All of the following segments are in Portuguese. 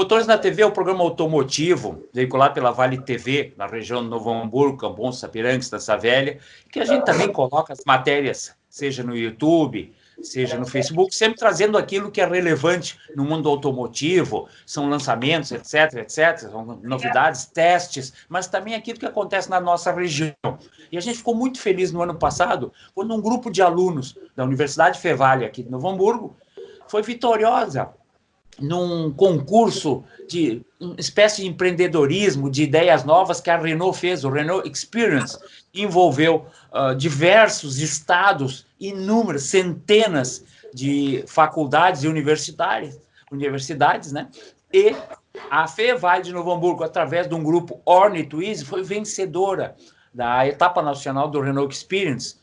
Motores na TV é o programa automotivo veiculado pela Vale TV, na região de Novo Hamburgo, Cambon, Sapiranga, Estância Velha, que a gente também coloca as matérias, seja no YouTube, seja no Facebook, sempre trazendo aquilo que é relevante no mundo automotivo, são lançamentos, etc, etc, são novidades, testes, mas também aquilo que acontece na nossa região. E a gente ficou muito feliz no ano passado, quando um grupo de alunos da Universidade Fevale, aqui de Novo Hamburgo, foi vitoriosa num concurso de uma espécie de empreendedorismo, de ideias novas que a Renault fez, o Renault Experience, envolveu diversos estados, inúmeras, centenas de faculdades e universidades, né? E a Fevale de Novo Hamburgo, através de um grupo Orne Twizy, foi vencedora da etapa nacional do Renault Experience,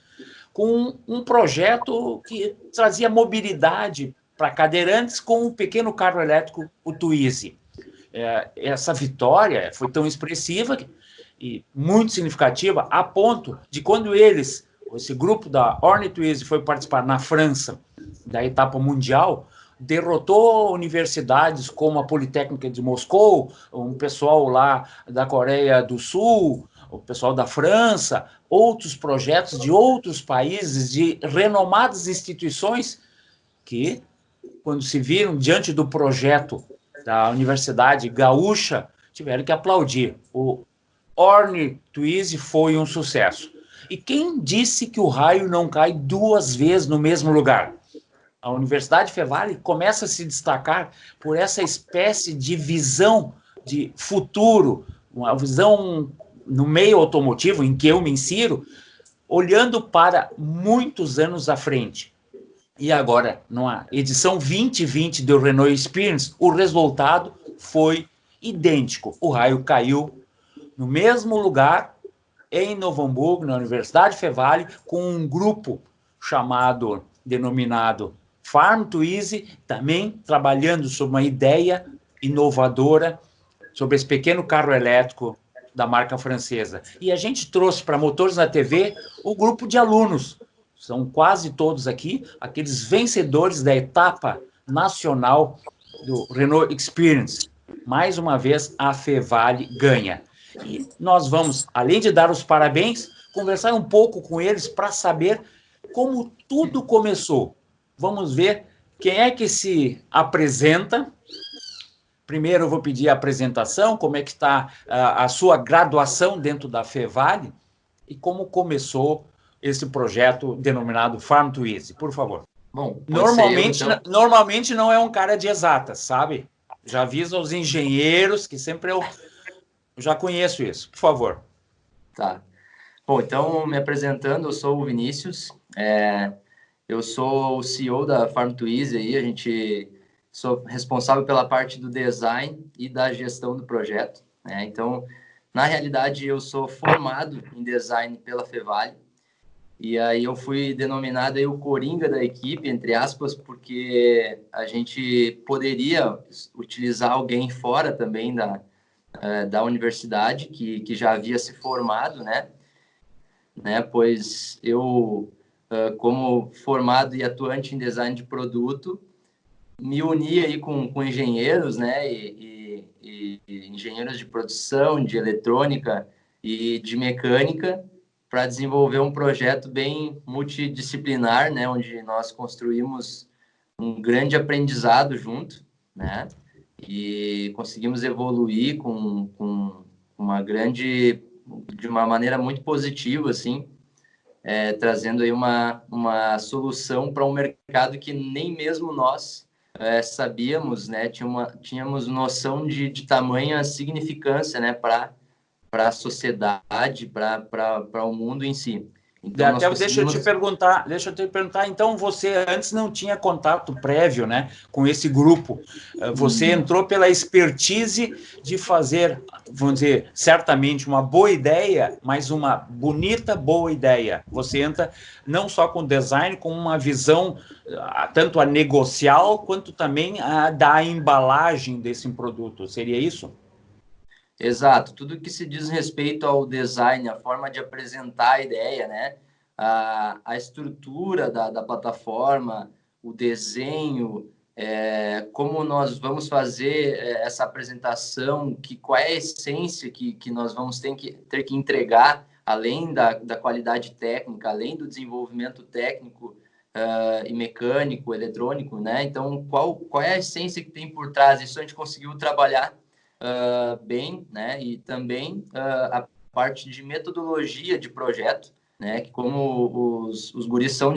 com um projeto que trazia mobilidade para cadeirantes com um pequeno carro elétrico, o Twizy. Essa vitória foi tão expressiva e muito significativa, a ponto de quando esse grupo da Orne Twizy foi participar na França da etapa mundial, derrotou universidades como a Politécnica de Moscou, um pessoal lá da Coreia do Sul, o pessoal da França, outros projetos de outros países, de renomadas instituições que, quando se viram diante do projeto da Universidade Gaúcha, tiveram que aplaudir. O Orne Twizy foi um sucesso. E quem disse que o raio não cai duas vezes no mesmo lugar? A Universidade Fevale começa a se destacar por essa espécie de visão de futuro, uma visão no meio automotivo, em que eu me insiro, olhando para muitos anos à frente. E agora, numa edição 2020 do Renault Experience, o resultado foi idêntico. O raio caiu no mesmo lugar, em Novo Hamburgo, na Universidade Fevale, com um grupo denominado Farm Twizy, também trabalhando sobre uma ideia inovadora sobre esse pequeno carro elétrico da marca francesa. E a gente trouxe para Motores na TV o grupo de alunos, são quase todos aqui, aqueles vencedores da etapa nacional do Renault Experience. Mais uma vez, a Fevale ganha. E nós vamos, além de dar os parabéns, conversar um pouco com eles para saber como tudo começou. Vamos ver quem é que se apresenta. Primeiro eu vou pedir a apresentação, como é que está a sua graduação dentro da Fevale e como começou esse projeto denominado Farm Twizy, por favor. Bom, normalmente não é um cara de exatas, sabe? Já aviso aos engenheiros que sempre eu já conheço isso. Por favor. Tá. Bom, então, me apresentando, eu sou o Vinícius, eu sou o CEO da Farm Twizy, aí, sou responsável pela parte do design e da gestão do projeto, né? Então, na realidade, eu sou formado em design pela Fevale, e aí eu fui denominado aí o coringa da equipe, entre aspas, porque a gente poderia utilizar alguém fora também da universidade, que já havia se formado, né? Pois eu, como formado e atuante em design de produto, me uni aí com engenheiros, né? E engenheiros de produção, de eletrônica e de mecânica, para desenvolver um projeto bem multidisciplinar, né? Onde nós construímos um grande aprendizado junto, né? E conseguimos evoluir de uma maneira muito positiva, assim, trazendo aí uma solução para um mercado que nem mesmo nós sabíamos, né? Tínhamos noção de tamanha significância, né? Para a sociedade, para o mundo em si. Então, Deixa eu te perguntar, então você antes não tinha contato prévio, né, com esse grupo. Você entrou pela expertise de fazer, vamos dizer, certamente uma boa ideia, mas uma bonita, boa ideia. Você entra não só com design, com uma visão tanto a negocial, quanto também a da embalagem desse produto. Seria isso? Exato, tudo que se diz respeito ao design, a forma de apresentar a ideia, né? A estrutura da plataforma, o desenho, como nós vamos fazer essa apresentação, qual é a essência que nós vamos ter que entregar, além da qualidade técnica, além do desenvolvimento técnico e mecânico, eletrônico, né? Então, qual é a essência que tem por trás? Isso a gente conseguiu trabalhar bem, né? E também a parte de metodologia de projeto, né? Que como os guris são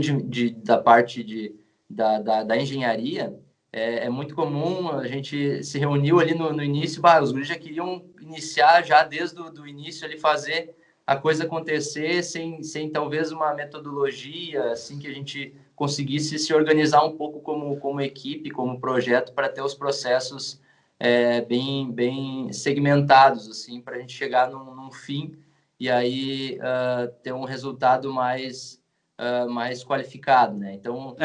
da parte da engenharia, é muito comum, a gente se reuniu ali no início, os guris já queriam iniciar já desde o início ali, fazer a coisa acontecer sem talvez uma metodologia, assim, que a gente conseguisse se organizar um pouco como equipe, como projeto, para ter os processos bem segmentados, assim, para a gente chegar num fim e aí ter um resultado mais qualificado, né? Então,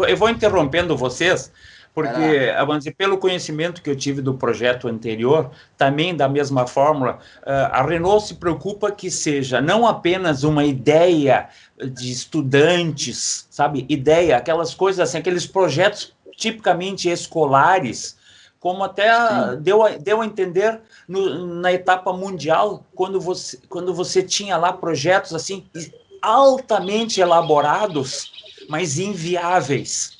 eu vou interrompendo vocês, porque, vamos dizer, pelo conhecimento que eu tive do projeto anterior, também da mesma fórmula, a Renault se preocupa que seja não apenas uma ideia de estudantes, sabe? Ideia, aquelas coisas assim, aqueles projetos tipicamente escolares, como até deu a entender na etapa mundial, quando você tinha lá projetos assim altamente elaborados, mas inviáveis.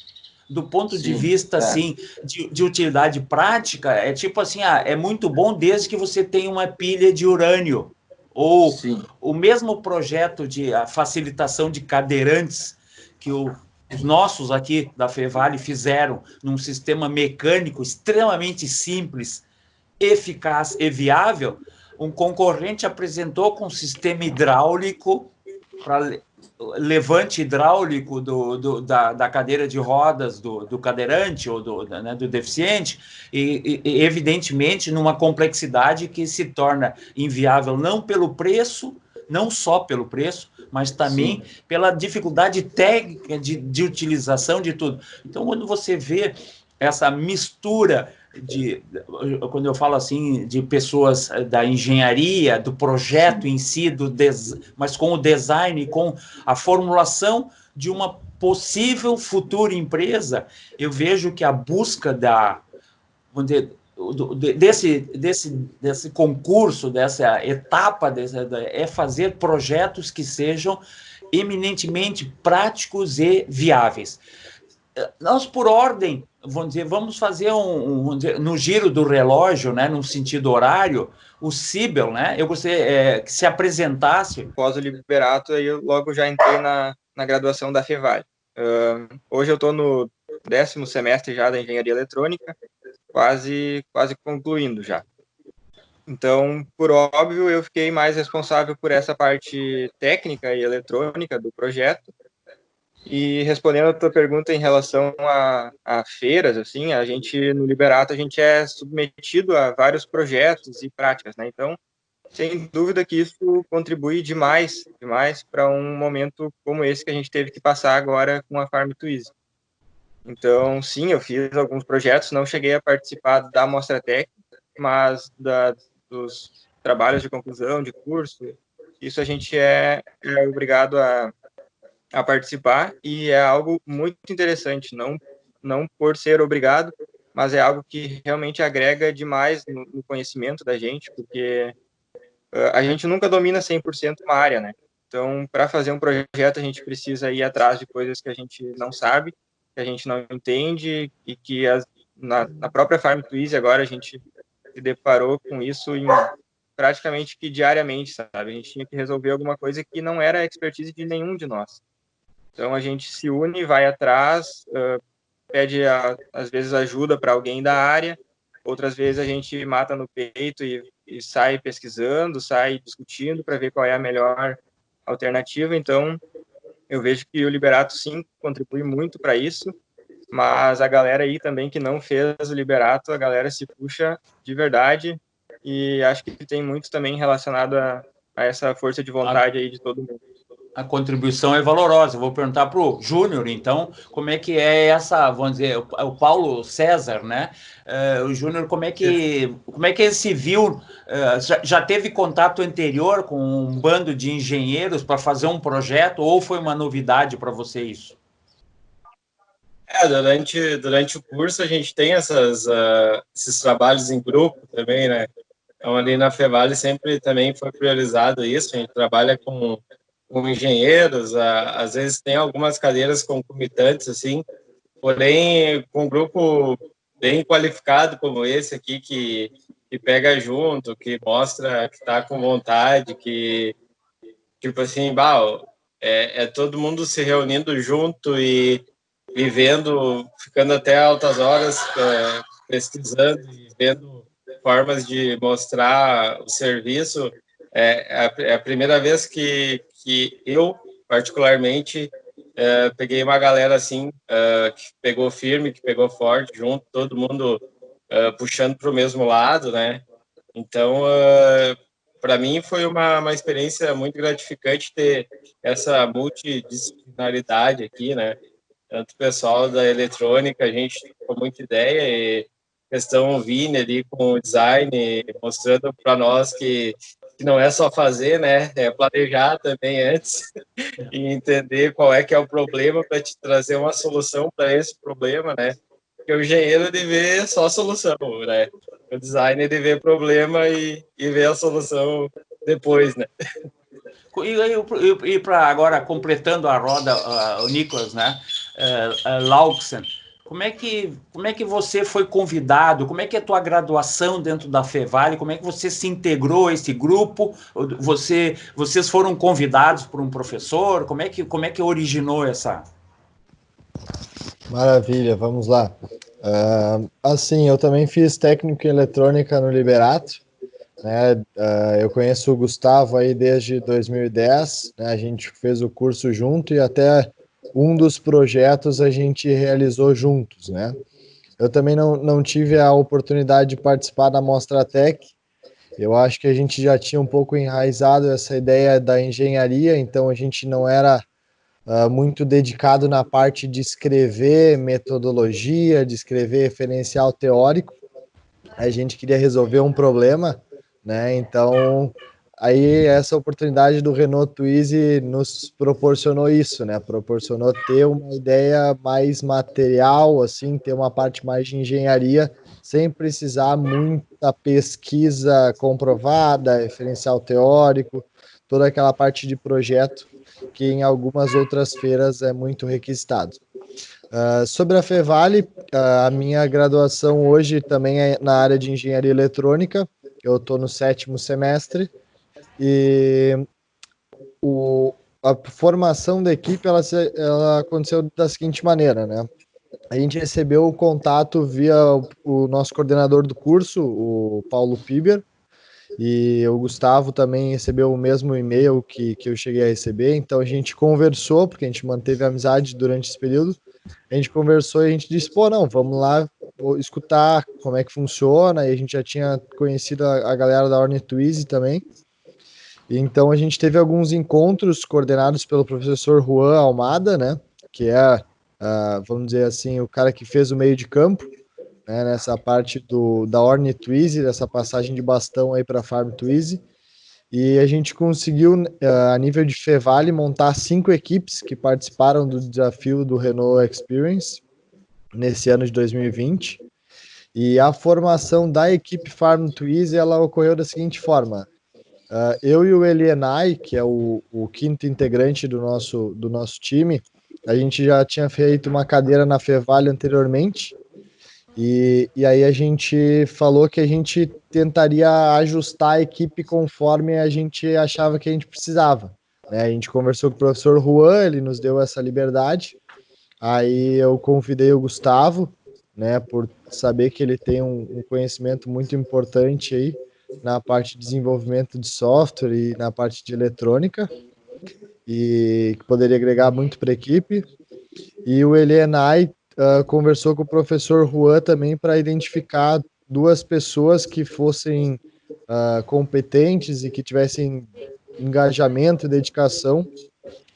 Do ponto de vista assim, de utilidade prática, é tipo assim, é muito bom desde que você tenha uma pilha de urânio. Ou o mesmo projeto de facilitação de cadeirantes que os nossos aqui da Fevale fizeram num sistema mecânico extremamente simples, eficaz e viável, um concorrente apresentou com um sistema hidráulico para levante hidráulico da cadeira de rodas do cadeirante ou do deficiente, e evidentemente numa complexidade que se torna inviável não pelo preço, não só pelo preço, mas também pela dificuldade técnica de utilização de tudo. Então, quando você vê essa mistura quando eu falo assim, de pessoas da engenharia, do projeto em si, mas com o design, com a formulação de uma possível futura empresa, eu vejo que a busca desse concurso, dessa etapa, é fazer projetos que sejam eminentemente práticos e viáveis. Nós, por ordem, vamos fazer no giro do relógio, né, num sentido horário, o Cibel, né? Eu gostaria que se apresentasse. Após o Liberato, aí eu logo já entrei na graduação da Fevale. Hoje eu estou no 10º semestre já da Engenharia Eletrônica, quase concluindo já. Então, por óbvio, eu fiquei mais responsável por essa parte técnica e eletrônica do projeto. E respondendo a tua pergunta em relação a feiras, assim, a gente, no Liberato, a gente é submetido a vários projetos e práticas, né? Então, sem dúvida que isso contribui demais para um momento como esse que a gente teve que passar agora com a Farm to Easy. Então, sim, eu fiz alguns projetos, não cheguei a participar da mostra técnica, mas dos trabalhos de conclusão, de curso, isso a gente é obrigado a participar, e é algo muito interessante, não por ser obrigado, mas é algo que realmente agrega demais no conhecimento da gente, porque a gente nunca domina 100% uma área, né? Então, para fazer um projeto, a gente precisa ir atrás de coisas que a gente não sabe, que a gente não entende, e que na própria Farm to Easy agora a gente se deparou com isso praticamente que diariamente, sabe? A gente tinha que resolver alguma coisa que não era a expertise de nenhum de nós. Então, a gente se une, vai atrás, pede, às vezes, ajuda para alguém da área, outras vezes a gente mata no peito e sai pesquisando, sai discutindo para ver qual é a melhor alternativa. Então, eu vejo que o Liberato, sim, contribui muito para isso, mas a galera aí também que não fez o Liberato, a galera se puxa de verdade, e acho que tem muito também relacionado a essa força de vontade aí de todo mundo. A contribuição é valorosa. Eu vou perguntar para o Júnior, então, como é que é essa, vamos dizer, o Paulo César, né? O Júnior, como é que ele se viu? Já teve contato anterior com um bando de engenheiros para fazer um projeto, ou foi uma novidade para você isso? Durante o curso a gente tem esses trabalhos em grupo também, né? Então, ali na Fevale sempre também foi priorizado isso, a gente trabalha com engenheiros, às vezes tem algumas cadeiras concomitantes, assim, porém, com um grupo bem qualificado como esse aqui, que pega junto, que mostra que está com vontade, que, tipo assim, bah, é todo mundo se reunindo junto e vivendo, ficando até altas horas, pesquisando e vendo formas de mostrar o serviço. É a primeira vez que eu, particularmente, peguei uma galera assim, que pegou firme, que pegou forte junto, todo mundo puxando para o mesmo lado, né? Então, para mim foi uma experiência muito gratificante ter essa multidisciplinaridade aqui, né? Tanto o pessoal da eletrônica, a gente trocou muita ideia, e questão Vini ali com o design, mostrando para nós que não é só fazer, né? É planejar também antes e entender qual é que é o problema para te trazer uma solução para esse problema, né? Porque o engenheiro ele vê só a solução, né? O design ele vê problema e vê a solução depois, né? E para agora, completando a roda, o Nicolas, né? Lauksen, como é que você foi convidado? Como é que é a tua graduação dentro da Fevale? Como é que você se integrou a esse grupo? Vocês foram convidados por um professor? Como é que originou essa? Maravilha, vamos lá. Assim, eu também fiz técnico em eletrônica no Liberato, né? Eu conheço o Gustavo aí desde 2010, né? A gente fez o curso junto e até um dos projetos a gente realizou juntos, né? Eu também não tive a oportunidade de participar da Mostratec. Eu acho que a gente já tinha um pouco enraizado essa ideia da engenharia, então a gente não era muito dedicado na parte de escrever metodologia, de escrever referencial teórico. A gente queria resolver um problema, né? Então, aí essa oportunidade do Renault Twizy nos proporcionou isso, né? Proporcionou ter uma ideia mais material, assim, ter uma parte mais de engenharia, sem precisar muita pesquisa comprovada, referencial teórico, toda aquela parte de projeto que em algumas outras feiras é muito requisitado. Sobre a Fevale, a minha graduação hoje também é na área de engenharia eletrônica. Eu estou no 7º semestre e a formação da equipe ela aconteceu da seguinte maneira, né? A gente recebeu o contato via o nosso coordenador do curso, o Paulo Piber, e o Gustavo também recebeu o mesmo e-mail que eu cheguei a receber, então a gente conversou, porque a gente manteve a amizade durante esse período, a gente conversou e a gente disse, pô, não, vamos lá escutar como é que funciona, e a gente já tinha conhecido a galera da Orne Twizy também, e então a gente teve alguns encontros coordenados pelo professor Juan Almada, né, que é, vamos dizer assim, o cara que fez o meio de campo, né, nessa parte da Orne Twizy, dessa passagem de bastão aí para a Farm Twizy, e a gente conseguiu, a nível de Fevale, montar 5 equipes que participaram do desafio do Renault Experience nesse ano de 2020, e a formação da equipe Farm Twizy, ela ocorreu da seguinte forma: eu e o Elienay, que é o quinto integrante do nosso time, a gente já tinha feito uma cadeira na Fevale anteriormente, e aí a gente falou que a gente tentaria ajustar a equipe conforme a gente achava que a gente precisava, né? A gente conversou com o professor Juan, ele nos deu essa liberdade, aí eu convidei o Gustavo, né, por saber que ele tem um conhecimento muito importante aí na parte de desenvolvimento de software e na parte de eletrônica, e que poderia agregar muito para a equipe, e o Elienay conversou com o professor Juan também para identificar 2 pessoas que fossem competentes e que tivessem engajamento e dedicação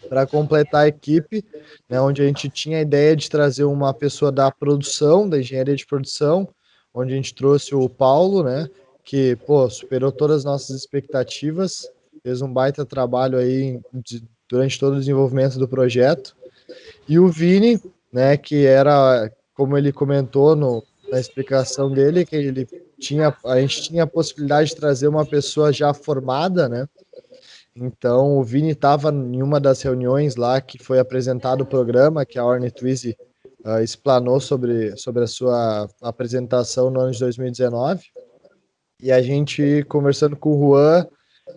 para completar a equipe, né, onde a gente tinha a ideia de trazer uma pessoa da produção, da engenharia de produção, onde a gente trouxe o Paulo, né, que, pô, superou todas as nossas expectativas, fez um baita trabalho aí durante todo o desenvolvimento do projeto, e o Vini, né, que era, como ele comentou na explicação dele, que a gente tinha a possibilidade de trazer uma pessoa já formada, né? Então, o Vini estava em uma das reuniões lá que foi apresentado o programa, que a Orne Twizy explanou sobre a sua apresentação no ano de 2019. E a gente, conversando com o Juan,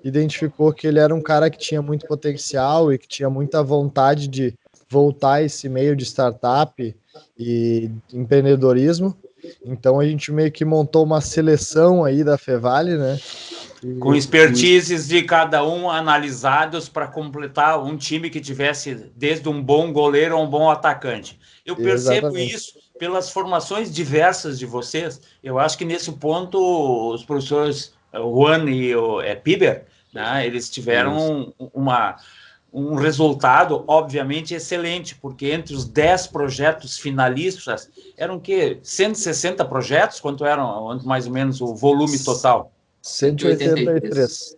identificou que ele era um cara que tinha muito potencial e que tinha muita vontade de voltar a esse meio de startup e empreendedorismo. Então, a gente meio que montou uma seleção aí da Fevale, né? Com expertises de cada um analisados para completar um time que tivesse desde um bom goleiro a um bom atacante. Eu percebo Exatamente. isso pelas formações diversas de vocês. Eu acho que nesse ponto os professores Juan e o Piber, né, eles tiveram um resultado, obviamente, excelente, porque entre os 10 projetos finalistas, eram o quê? 160 projetos? Quanto eram mais ou menos o volume total? 183.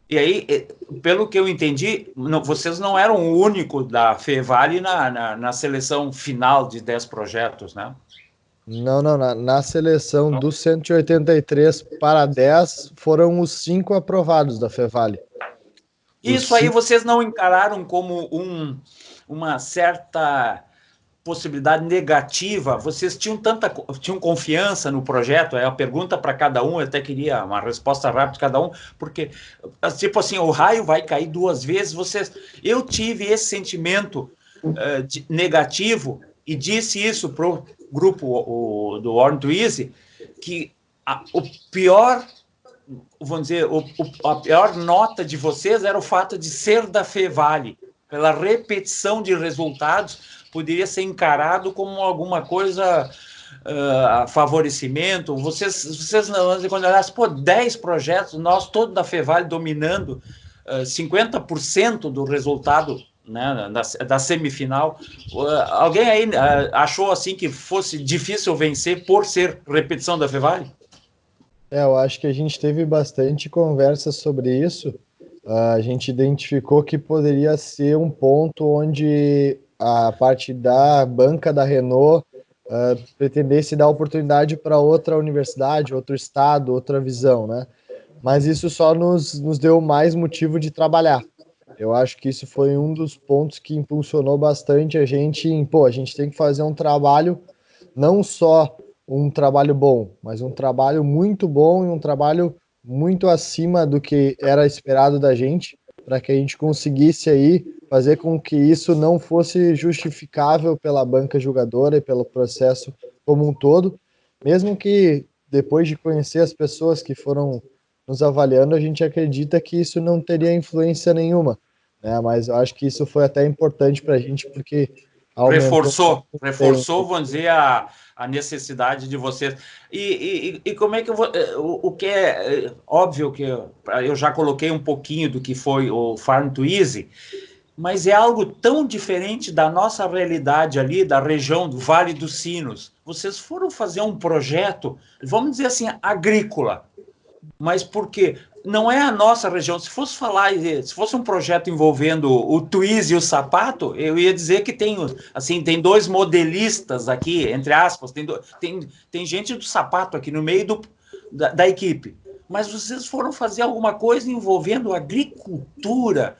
E aí, pelo que eu entendi, vocês não eram o único da Fevale na seleção final de 10 projetos, né? Não. Na seleção dos 183 para 10, foram os 5 aprovados da Fevale. Isso aí vocês não encararam como uma certa possibilidade negativa? Vocês tinham confiança no projeto? É a pergunta para cada um, eu até queria uma resposta rápida de cada um, porque, tipo assim, o raio vai cair 2 vezes, eu tive esse sentimento negativo e disse isso para o grupo do Orne Twizy, que o pior, vamos dizer, a pior nota de vocês era o fato de ser da Fevale, pela repetição de resultados, poderia ser encarado como alguma coisa, favorecimento. Vocês quando olhassem, 10 projetos, nós todos da Fevale dominando 50% do resultado, né, da semifinal. Alguém aí achou assim que fosse difícil vencer por ser repetição da Fevale? Eu acho que a gente teve bastante conversa sobre isso. A gente identificou que poderia ser um ponto onde a parte da banca da Renault pretendesse dar oportunidade para outra universidade, outro estado, outra visão, né? Mas isso só nos deu mais motivo de trabalhar. Eu acho que isso foi um dos pontos que impulsionou bastante a gente a gente tem que fazer um trabalho, não só um trabalho bom, mas um trabalho muito bom e um trabalho muito acima do que era esperado da gente, para que a gente conseguisse aí fazer com que isso não fosse justificável pela banca julgadora e pelo processo como um todo, mesmo que depois de conhecer as pessoas que foram nos avaliando, a gente acredita que isso não teria influência nenhuma, né? Mas eu acho que isso foi até importante para a gente, porque reforçou, vamos dizer, a necessidade de vocês. E como é que o que é óbvio que eu já coloquei um pouquinho do que foi o Farm to Easy, mas é algo tão diferente da nossa realidade ali, da região do Vale dos Sinos. Vocês foram fazer um projeto, vamos dizer assim, agrícola, mas por quê? Não é a nossa região. Se fosse um projeto envolvendo o Twizy e o Sapato, eu ia dizer que tem 2 modelistas aqui, entre aspas, tem gente do Sapato aqui no meio da equipe. Mas vocês foram fazer alguma coisa envolvendo agricultura.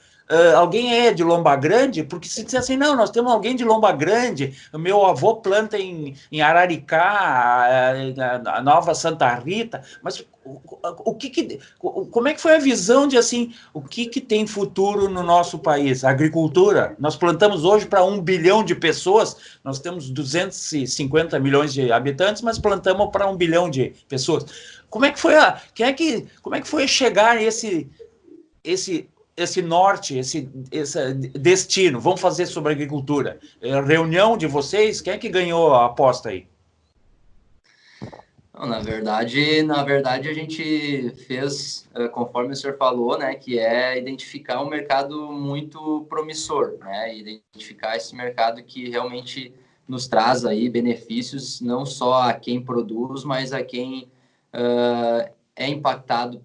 Alguém é de Lomba Grande? Porque se disser assim, não, nós temos alguém de Lomba Grande, o meu avô planta em Araricá, a Nova Santa Rita, mas como é que foi a visão de assim, o que tem futuro no nosso país? A agricultura. Nós plantamos hoje para 1 bilhão de pessoas, nós temos 250 milhões de habitantes, mas plantamos para 1 bilhão de pessoas. Como é que foi chegar esse norte, esse destino? Vamos fazer sobre agricultura. Reunião de vocês, quem é que ganhou a aposta aí? Não, na verdade a gente fez, conforme o senhor falou, né, que é identificar um mercado muito promissor, né, identificar esse mercado que realmente nos traz aí benefícios, não só a quem produz, mas a quem é impactado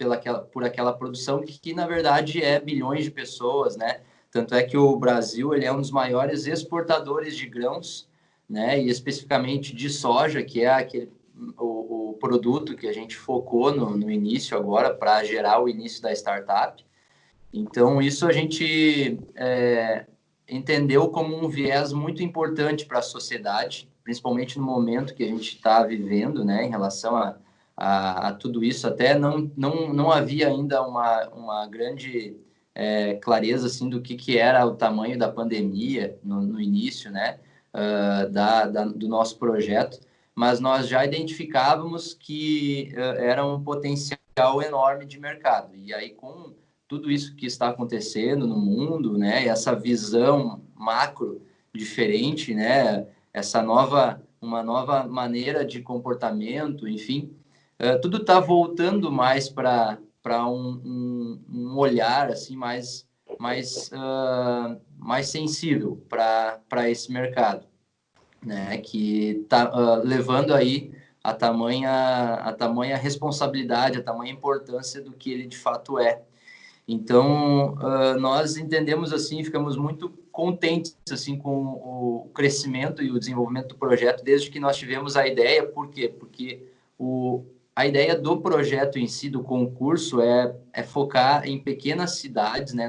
por aquela produção que na verdade é bilhões de pessoas, né? Tanto é que o Brasil ele é um dos maiores exportadores de grãos, né? E especificamente de soja, que é o produto que a gente focou no início agora para gerar o início da startup. Então, isso a gente entendeu como um viés muito importante para a sociedade, principalmente no momento que a gente está vivendo, né, em relação a tudo isso. Até não havia ainda uma grande clareza assim, do que era o tamanho da pandemia no início, né, do nosso projeto, mas nós já identificávamos que era um potencial enorme de mercado. E aí, com tudo isso que está acontecendo no mundo, né, essa visão macro diferente, né, uma nova maneira de comportamento, enfim, tudo está voltando mais para um olhar assim mais sensível para esse mercado, né, que está levando aí a tamanha responsabilidade, a tamanha importância do que ele de fato é. Então, nós entendemos assim, ficamos muito contentes assim com o crescimento e o desenvolvimento do projeto desde que nós tivemos a ideia. Por quê? Porque a ideia do projeto em si, do concurso, é focar em pequenas cidades, né,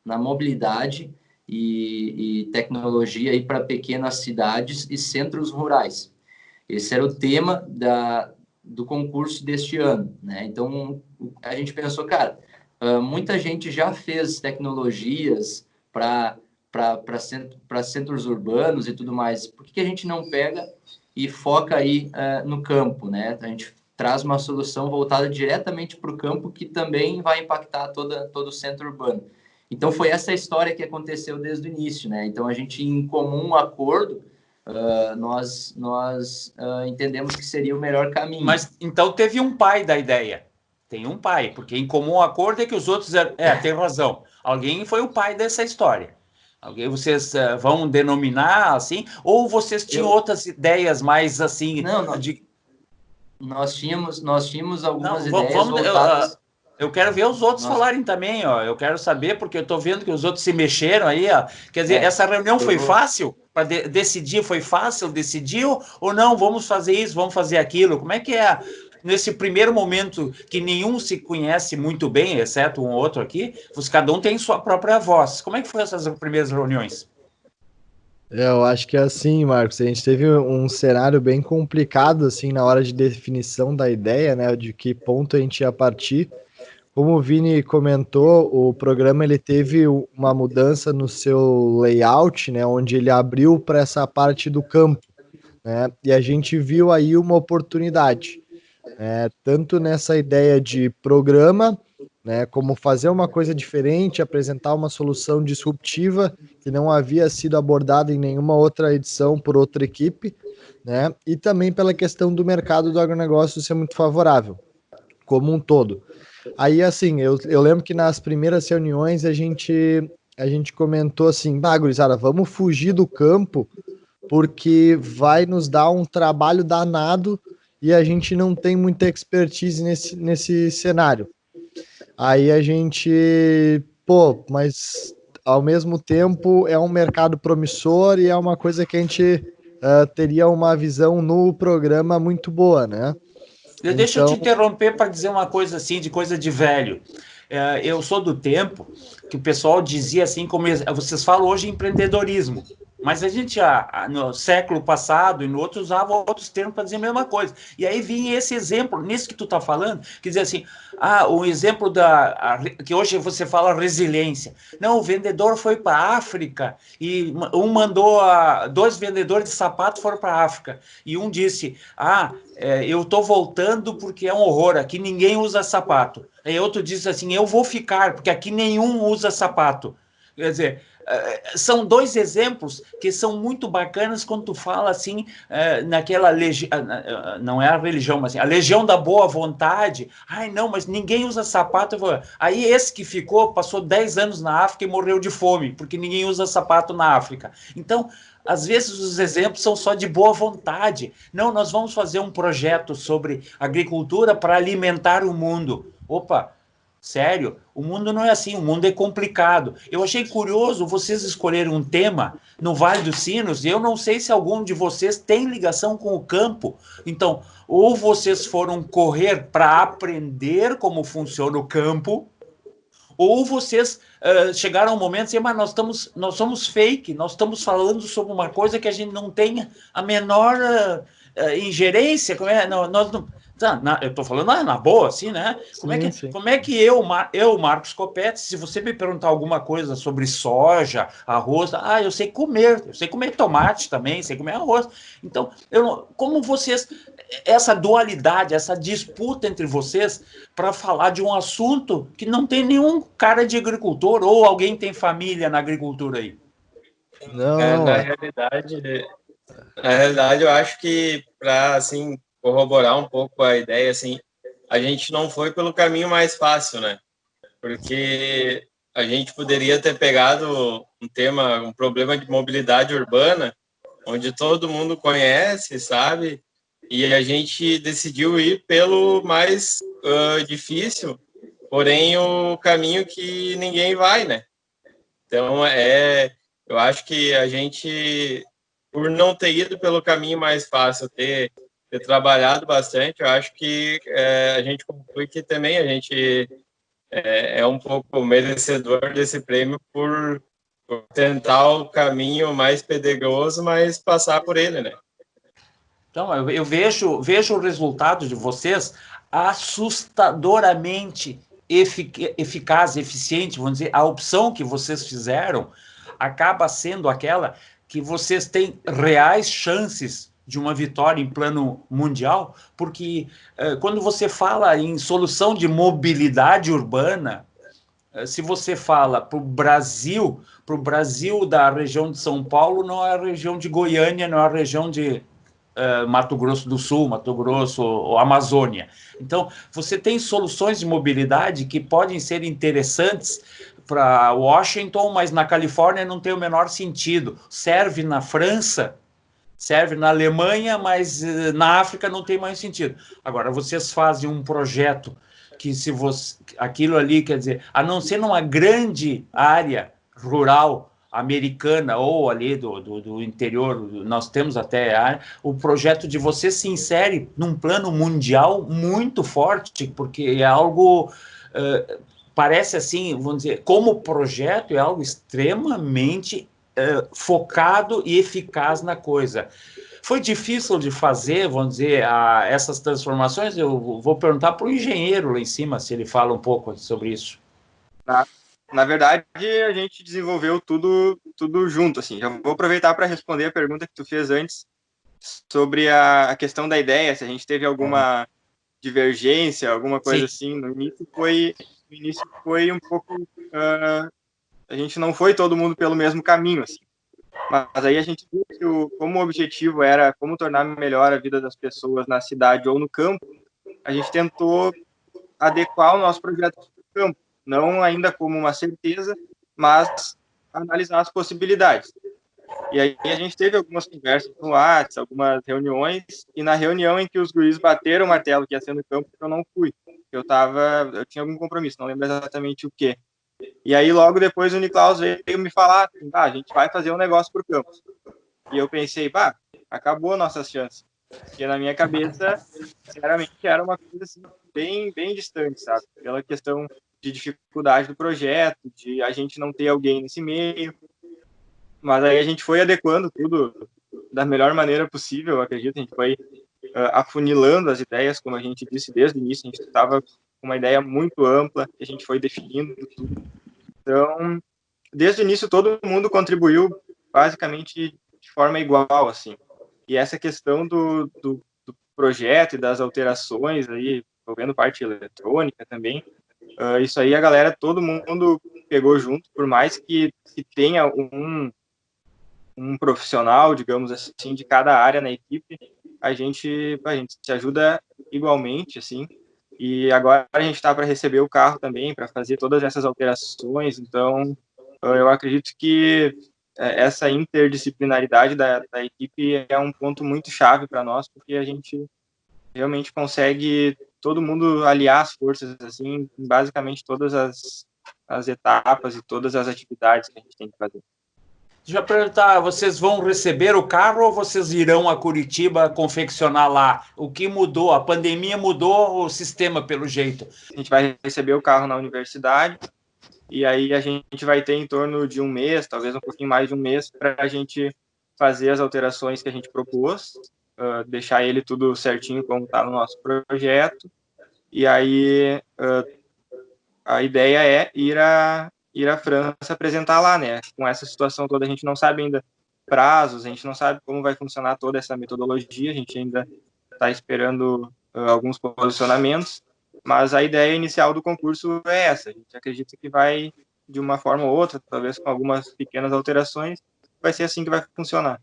na mobilidade e tecnologia para pequenas cidades e centros rurais. Esse era o tema do concurso deste ano, né? Então, a gente pensou, cara, muita gente já fez tecnologias para centros urbanos e tudo mais. Por que a gente não pega e foca aí no campo, né? A gente traz uma solução voltada diretamente para o campo que também vai impactar todo o centro urbano. Então, foi essa história que aconteceu desde o início, né? Então, a gente, em comum acordo, nós entendemos que seria o melhor caminho. Mas, então, teve um pai da ideia. Tem um pai, porque em comum acordo é que os outros... tem razão. Alguém foi o pai dessa história. Vocês vão denominar assim? Ou vocês tinham outras ideias mais assim? Não. Nós tínhamos algumas ideias voltadas... Eu quero ver os outros falarem também, ó. Eu quero saber, porque eu estou vendo que os outros se mexeram aí, ó. Quer dizer, essa reunião foi fácil? Para decidir, foi fácil? Decidiu? Ou não, vamos fazer isso, vamos fazer aquilo? Como é que é nesse primeiro momento que nenhum se conhece muito bem, exceto um ou outro aqui, cada um tem sua própria voz. Como é que foram essas primeiras reuniões? Eu acho que é assim, Marcos, a gente teve um cenário bem complicado, assim, na hora de definição da ideia, né, de que ponto a gente ia partir. Como o Vini comentou, o programa ele teve uma mudança no seu layout, né, onde ele abriu para essa parte do campo, né, e a gente viu aí uma oportunidade, tanto nessa ideia de programa, né, como fazer uma coisa diferente, apresentar uma solução disruptiva que não havia sido abordada em nenhuma outra edição por outra equipe, né, e também pela questão do mercado do agronegócio ser muito favorável, como um todo. Aí, assim, eu lembro que nas primeiras reuniões a gente comentou assim, gurizada, vamos fugir do campo porque vai nos dar um trabalho danado e a gente não tem muita expertise nesse cenário. Aí a gente, mas ao mesmo tempo é um mercado promissor e é uma coisa que a gente teria uma visão no programa muito boa, né? Deixa eu te interromper para dizer uma coisa assim, de coisa de velho. Eu sou do tempo que o pessoal dizia assim, como vocês falam hoje empreendedorismo, mas a gente no século passado e no outro usava outros termos para dizer a mesma coisa. E aí vinha esse exemplo, nisso que tu está falando, que dizia assim, o exemplo que hoje você fala resiliência. Não, o vendedor foi para a África e mandou 2 vendedores de sapato foram para a África. E um disse, eu estou voltando porque é um horror, aqui ninguém usa sapato. Aí outro disse assim, eu vou ficar, porque aqui nenhum usa sapato. Quer dizer, são 2 exemplos que são muito bacanas quando tu fala assim, naquela não é a religião, mas assim, a legião da boa vontade. Ai, não, mas ninguém usa sapato. Aí esse que passou 10 anos na África e morreu de fome, porque ninguém usa sapato na África. Então, às vezes os exemplos são só de boa vontade. Não, nós vamos fazer um projeto sobre agricultura para alimentar o mundo. Opa, sério, o mundo não é assim, o mundo é complicado. Eu achei curioso vocês escolherem um tema no Vale dos Sinos, e eu não sei se algum de vocês tem ligação com o campo. Então, ou vocês foram correr para aprender como funciona o campo, ou vocês chegaram a um momento e disseram, mas nós somos fake, nós estamos falando sobre uma coisa que a gente não tem a menor ingerência. Nós não, eu estou falando na boa, assim, né? Como é que eu, Marcos Copete, se você me perguntar alguma coisa sobre soja, arroz, eu sei comer tomate também, sei comer arroz. Então, como vocês, essa dualidade, essa disputa entre vocês para falar de um assunto que não tem nenhum cara de agricultor, ou alguém tem família na agricultura aí? Não. Na realidade, eu acho que para, assim, corroborar um pouco a ideia, assim, a gente não foi pelo caminho mais fácil, né? Porque a gente poderia ter pegado um problema de mobilidade urbana, onde todo mundo conhece, sabe? E a gente decidiu ir pelo mais difícil, porém o caminho que ninguém vai, né? Então, eu acho que a gente, por não ter ido pelo caminho mais fácil, ter trabalhado bastante, eu acho que a gente conclui que também a gente é um pouco merecedor desse prêmio por tentar o caminho mais pedregoso, mas passar por ele, né? Então, eu vejo o resultado de vocês assustadoramente eficaz, eficiente, vamos dizer. A opção que vocês fizeram acaba sendo aquela que vocês têm reais chances de uma vitória em plano mundial, porque quando você fala em solução de mobilidade urbana, se você fala para o Brasil da região de São Paulo, não é a região de Goiânia, não é a região de Mato Grosso do Sul, Mato Grosso ou Amazônia. Então, você tem soluções de mobilidade que podem ser interessantes para Washington, mas na Califórnia não tem o menor sentido. Serve na França, serve na Alemanha, mas na África não tem mais sentido. Agora, vocês fazem um projeto que se você, aquilo ali, quer dizer, a não ser numa grande área rural americana ou ali do interior, nós temos até o projeto de você se insere num plano mundial muito forte, porque é algo, parece assim, vamos dizer, como projeto é algo extremamente focado e eficaz na coisa. Foi difícil de fazer, vamos dizer, essas transformações? Eu vou perguntar para o engenheiro lá em cima, se ele fala um pouco sobre isso. Na verdade, a gente desenvolveu tudo junto, assim. Já vou aproveitar para responder a pergunta que tu fez antes sobre a questão da ideia, se a gente teve alguma divergência, alguma coisa assim. No início foi um pouco... a gente não foi todo mundo pelo mesmo caminho, assim. Mas aí a gente viu que como o objetivo era como tornar melhor a vida das pessoas na cidade ou no campo, a gente tentou adequar o nosso projeto no campo. Não ainda como uma certeza, mas analisar as possibilidades. E aí a gente teve algumas conversas no WhatsApp, algumas reuniões, e na reunião em que os guris bateram o martelo que ia ser no campo, eu não fui. Eu tinha algum compromisso, não lembro exatamente o quê. E aí logo depois o Niklaus veio me falar, a gente vai fazer um negócio pro campus. E eu pensei, acabou nossas chances. Porque na minha cabeça, sinceramente, era uma coisa assim, bem, bem distante, sabe? Pela questão de dificuldade do projeto, de a gente não ter alguém nesse meio. Mas aí a gente foi adequando tudo da melhor maneira possível, eu acredito. A gente foi afunilando as ideias, como a gente disse desde o início. A gente estava com uma ideia muito ampla, que a gente foi definindo tudo. Então, desde o início, todo mundo contribuiu basicamente de forma igual, assim. E essa questão do projeto e das alterações aí, envolvendo parte eletrônica também, isso aí a galera, todo mundo pegou junto, por mais que tenha um profissional, digamos assim, de cada área na equipe, a gente se ajuda igualmente, assim. E agora a gente está para receber o carro também, para fazer todas essas alterações. Então, eu acredito que essa interdisciplinaridade da equipe é um ponto muito chave para nós, porque a gente realmente consegue todo mundo aliar as forças, assim, em basicamente todas as etapas e todas as atividades que a gente tem que fazer. Deixa eu perguntar, vocês vão receber o carro ou vocês irão a Curitiba confeccionar lá? O que mudou? A pandemia mudou o sistema, pelo jeito. A gente vai receber o carro na universidade e aí a gente vai ter em torno de um mês, talvez um pouquinho mais de um mês, para a gente fazer as alterações que a gente propôs, deixar ele tudo certinho como está no nosso projeto. E aí a ideia é ir à França apresentar lá, né? Com essa situação toda, a gente não sabe ainda prazos, a gente não sabe como vai funcionar toda essa metodologia, a gente ainda está esperando alguns posicionamentos, mas a ideia inicial do concurso é essa. A gente acredita que vai, de uma forma ou outra, talvez com algumas pequenas alterações, vai ser assim que vai funcionar.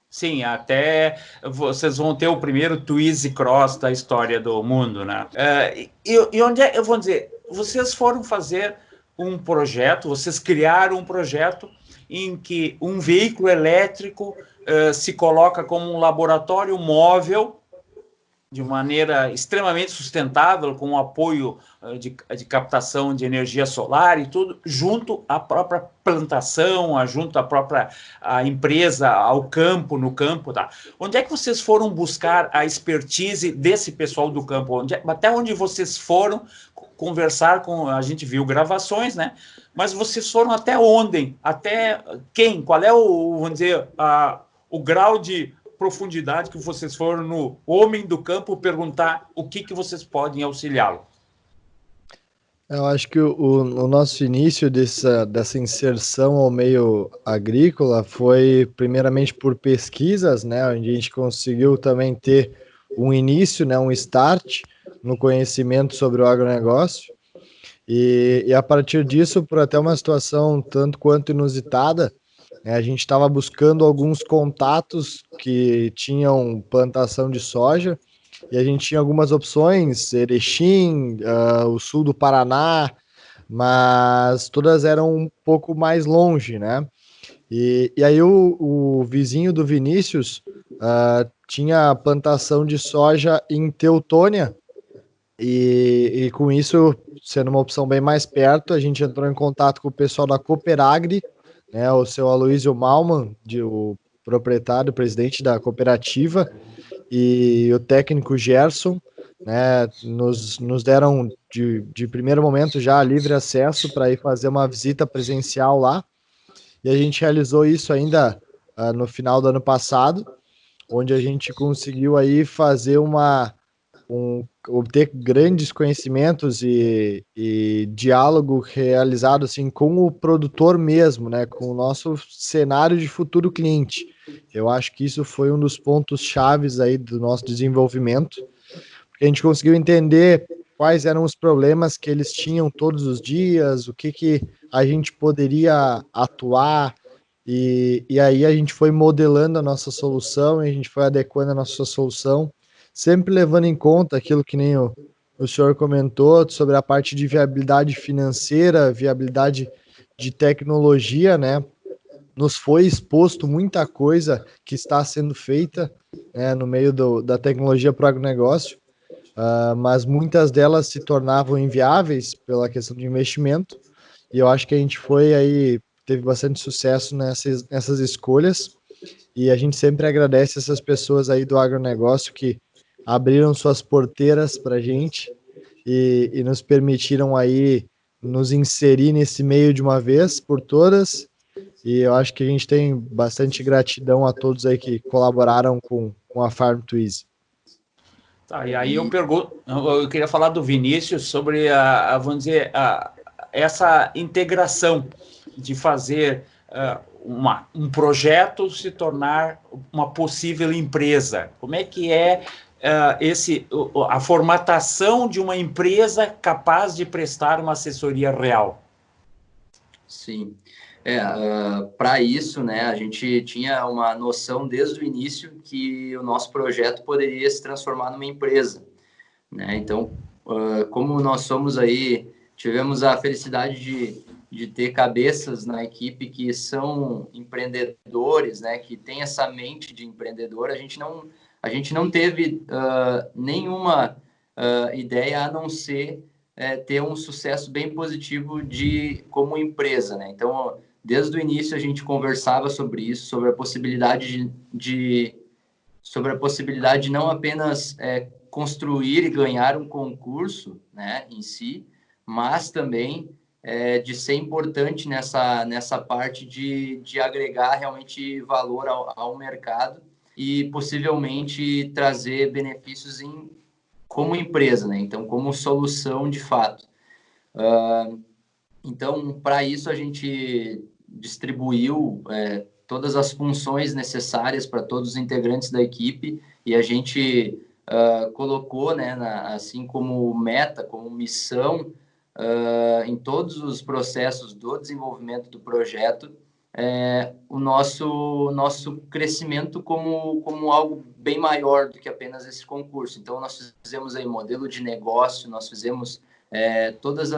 Sim, até vocês vão ter o primeiro Twizy Cross da história do mundo, né? E onde é, eu vou dizer, vocês foram fazer um projeto, vocês criaram um projeto em que um veículo elétrico se coloca como um laboratório móvel de maneira extremamente sustentável, com o apoio de captação de energia solar e tudo, junto à própria plantação, junto à própria empresa, ao campo, no campo. Tá? Onde é que vocês foram buscar a expertise desse pessoal do campo? Até onde vocês foram conversar com... A gente viu gravações, né? Mas vocês foram até onde? Até quem? Qual é vamos dizer, o grau de profundidade que vocês foram no homem do campo perguntar o que vocês podem auxiliá-lo? Eu acho que o nosso início dessa inserção ao meio agrícola foi primeiramente por pesquisas, né, onde a gente conseguiu também ter um início, né, um start no conhecimento sobre o agronegócio, e a partir disso, por até uma situação tanto quanto inusitada, a gente estava buscando alguns contatos que tinham plantação de soja e a gente tinha algumas opções, Erechim, o sul do Paraná, mas todas eram um pouco mais longe, né? E aí o vizinho do Vinícius tinha plantação de soja em Teutônia e com isso, sendo uma opção bem mais perto, a gente entrou em contato com o pessoal da Cooperagri, né, o seu Aloysio Malman, o proprietário, presidente da cooperativa, e o técnico Gerson, né, nos deram de primeiro momento já livre acesso para ir fazer uma visita presencial lá, e a gente realizou isso ainda no final do ano passado, onde a gente conseguiu aí fazer obter grandes conhecimentos e diálogo realizado assim com o produtor mesmo, né, com o nosso cenário de futuro cliente. Eu acho que isso foi um dos pontos chaves aí do nosso desenvolvimento, porque a gente conseguiu entender quais eram os problemas que eles tinham todos os dias, o que a gente poderia atuar, e aí a gente foi modelando a nossa solução, e a gente foi adequando a nossa solução, sempre levando em conta aquilo que nem o senhor comentou sobre a parte de viabilidade financeira, viabilidade de tecnologia, né? Nos foi exposto muita coisa que está sendo feita, né, no meio da tecnologia para o agronegócio, mas muitas delas se tornavam inviáveis pela questão de investimento, e eu acho que a gente teve bastante sucesso nessas escolhas, e a gente sempre agradece essas pessoas aí do agronegócio que abriram suas porteiras para a gente e nos permitiram aí nos inserir nesse meio de uma vez por todas, e eu acho que a gente tem bastante gratidão a todos aí que colaboraram com a Farm Twizy. Tá, e aí eu queria falar do Vinícius sobre vamos dizer, essa integração de fazer um projeto se tornar uma possível empresa. Como é que é a formatação de uma empresa capaz de prestar uma assessoria real? Sim. Para isso, né, a gente tinha uma noção desde o início que o nosso projeto poderia se transformar numa empresa, né? Então, como nós somos aí, tivemos a felicidade de ter cabeças na equipe que são empreendedores, né, que tem essa mente de empreendedor, a gente não teve nenhuma ideia a não ser ter um sucesso bem positivo como empresa, né? Então, desde o início a gente conversava sobre isso, sobre a possibilidade sobre a possibilidade de não apenas construir e ganhar um concurso, né, em si, mas também de ser importante nessa parte de agregar realmente valor ao mercado e possivelmente trazer benefícios como empresa, né? Então, como solução de fato. Então, para isso, a gente distribuiu todas as funções necessárias para todos os integrantes da equipe e a gente colocou, né, assim como meta, como missão, em todos os processos do desenvolvimento do projeto, o nosso crescimento como algo bem maior do que apenas esse concurso. Então, nós fizemos aí modelo de negócio, nós fizemos todas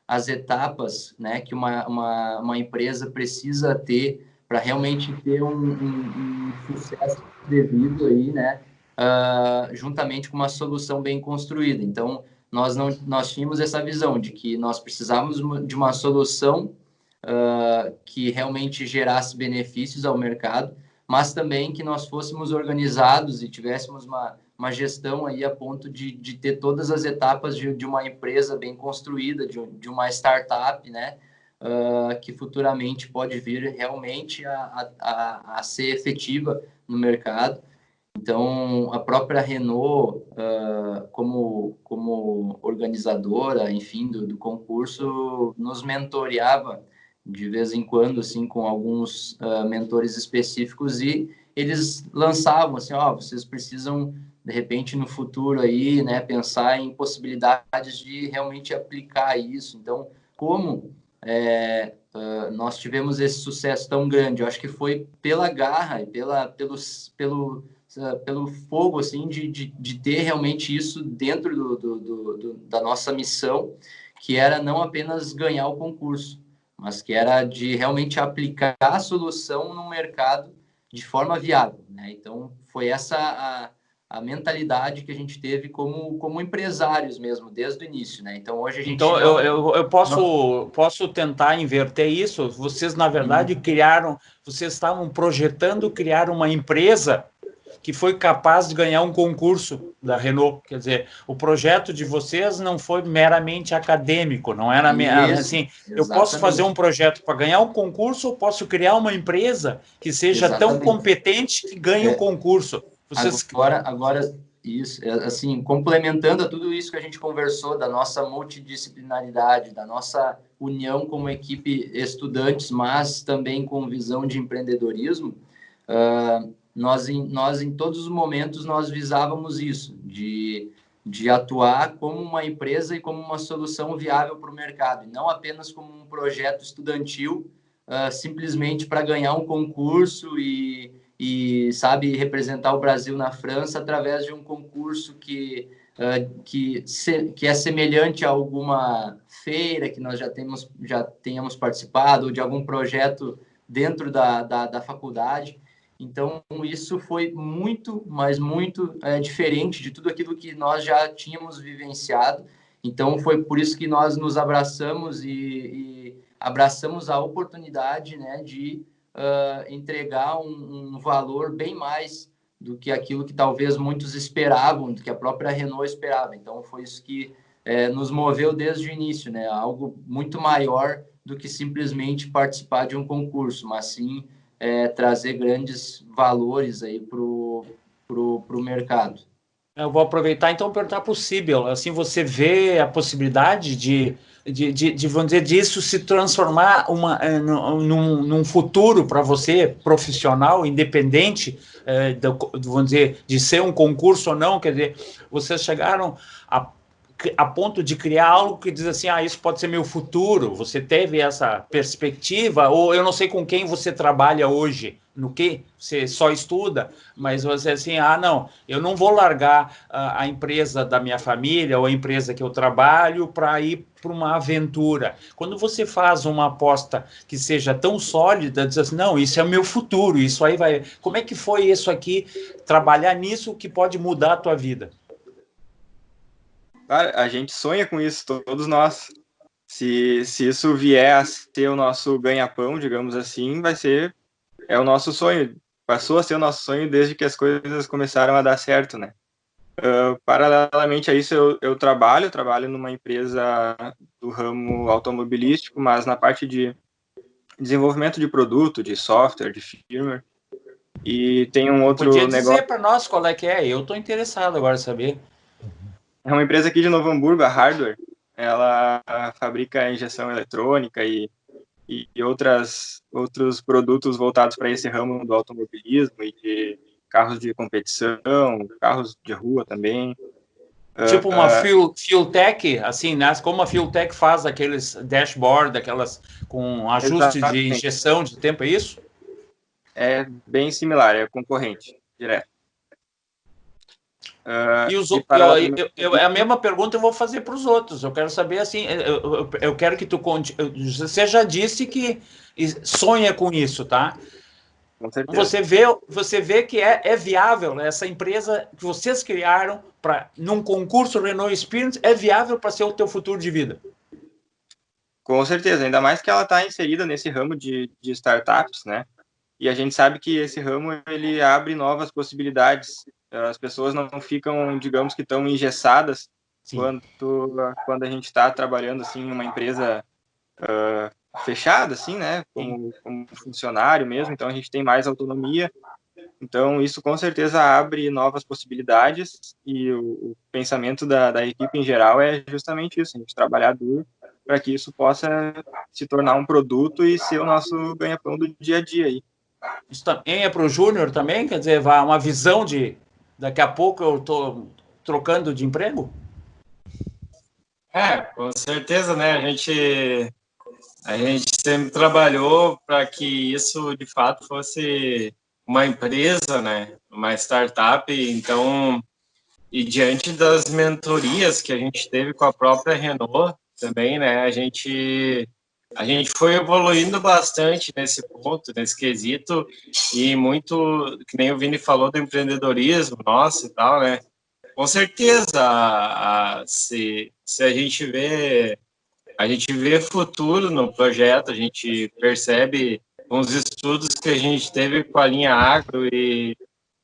as etapas, né, que uma empresa precisa ter para realmente ter um sucesso devido aí, né, juntamente com uma solução bem construída. Então, nós tínhamos essa visão de que nós precisávamos de uma solução que realmente gerasse benefícios ao mercado, mas também que nós fôssemos organizados e tivéssemos uma gestão aí a ponto de ter todas as etapas de uma empresa bem construída, de uma startup, né, que futuramente pode vir realmente a ser efetiva no mercado. Então, a própria Renault, como organizadora, enfim, do concurso, nos mentoreava de vez em quando, assim, com alguns mentores específicos, e eles lançavam, assim, vocês precisam, de repente, no futuro aí, né, pensar em possibilidades de realmente aplicar isso. Então, como nós tivemos esse sucesso tão grande? Eu acho que foi pela garra e pelo fogo, assim, de ter realmente isso dentro da nossa missão, que era não apenas ganhar o concurso, mas que era de realmente aplicar a solução no mercado de forma viável, né? Então, foi essa a mentalidade que a gente teve como empresários mesmo, desde o início, né? Então, hoje a gente... Então, eu posso tentar inverter isso. Vocês, na verdade, vocês estavam projetando criar uma empresa que foi capaz de ganhar um concurso da Renault. Quer dizer, o projeto de vocês não foi meramente acadêmico, não era assim, eu posso fazer um projeto para ganhar um concurso ou posso criar uma empresa que seja tão competente que ganhe o concurso. Agora, isso, assim, complementando a tudo isso que a gente conversou, da nossa multidisciplinaridade, da nossa união como equipe estudantes, mas também com visão de empreendedorismo, nós em todos os momentos nós visávamos isso, de atuar como uma empresa e como uma solução viável para o mercado, e não apenas como um projeto estudantil, simplesmente para ganhar um concurso e sabe, representar o Brasil na França através de um concurso que é semelhante a alguma feira que nós já tenhamos participado, ou de algum projeto dentro da faculdade. Então, isso foi muito, mas muito diferente de tudo aquilo que nós já tínhamos vivenciado. Então, foi por isso que nós nos abraçamos e abraçamos a oportunidade, né, de entregar um valor bem mais do que aquilo que talvez muitos esperavam, do que a própria Renault esperava. Então, foi isso que nos moveu desde o início, né? Algo muito maior do que simplesmente participar de um concurso, mas sim trazer grandes valores aí pro mercado. Eu vou aproveitar então e perguntar para o Síbel, assim, você vê a possibilidade vamos dizer, disso se transformar num futuro para você, profissional, independente, vamos dizer, de ser um concurso ou não? Quer dizer, vocês chegaram a ponto de criar algo que diz assim, isso pode ser meu futuro. Você teve essa perspectiva? Ou eu não sei com quem você trabalha hoje, no que você só estuda, mas você assim, não, eu não vou largar a empresa da minha família ou a empresa que eu trabalho para ir para uma aventura. Quando você faz uma aposta que seja tão sólida, diz assim, não, isso é o meu futuro, isso aí vai... Como é que foi isso aqui, trabalhar nisso que pode mudar a tua vida? Claro, a gente sonha com isso, todos nós. Se isso vier a ser o nosso ganha-pão, digamos assim, é o nosso sonho. Passou a ser o nosso sonho desde que as coisas começaram a dar certo, né? Paralelamente a isso, eu trabalho numa empresa do ramo automobilístico, mas na parte de desenvolvimento de produto, de software, de firmware. E tem um outro Podia negócio. dizer para nós qual é que é? Eu estou interessado agora em saber. É uma empresa aqui de Novo Hamburgo, a Hardware. Ela fabrica injeção eletrônica e outros produtos voltados para esse ramo do automobilismo e de carros de competição, carros de rua também. Tipo uma Fueltech, assim, né? Como a Fueltech faz aqueles dashboard, aquelas com ajuste Exatamente. de injeção de tempo, é isso? É bem similar, é concorrente, direto. A mesma pergunta eu vou fazer para os outros. Eu quero saber, assim, eu quero que tu conte. Você já disse que sonha com isso, tá? Com certeza. Você vê que é viável, né? Essa empresa que vocês criaram num concurso Renault Experience é viável para ser o teu futuro de vida. Com certeza, ainda mais que ela está inserida nesse ramo de startups, né? E a gente sabe que esse ramo ele abre novas possibilidades. As pessoas não ficam, digamos que tão engessadas quando a gente está trabalhando assim em uma empresa fechada, assim, né? Como funcionário mesmo. Então a gente tem mais autonomia. Então isso com certeza abre novas possibilidades e o pensamento da equipe em geral é justamente isso: a gente trabalhar duro para que isso possa se tornar um produto e ser o nosso ganha-pão do dia a dia aí. Isso também é para o Júnior também? Quer dizer, vai uma visão de daqui a pouco eu estou trocando de emprego? Com certeza, né? A gente sempre trabalhou para que isso de fato fosse uma empresa, né? Uma startup. Então, e diante das mentorias que a gente teve com a própria Renault também, né? A gente foi evoluindo bastante nesse ponto, nesse quesito, e muito, que nem o Vini falou do empreendedorismo nosso e tal, né? Com certeza, se a gente vê futuro no projeto, a gente percebe com os estudos que a gente teve com a linha agro e,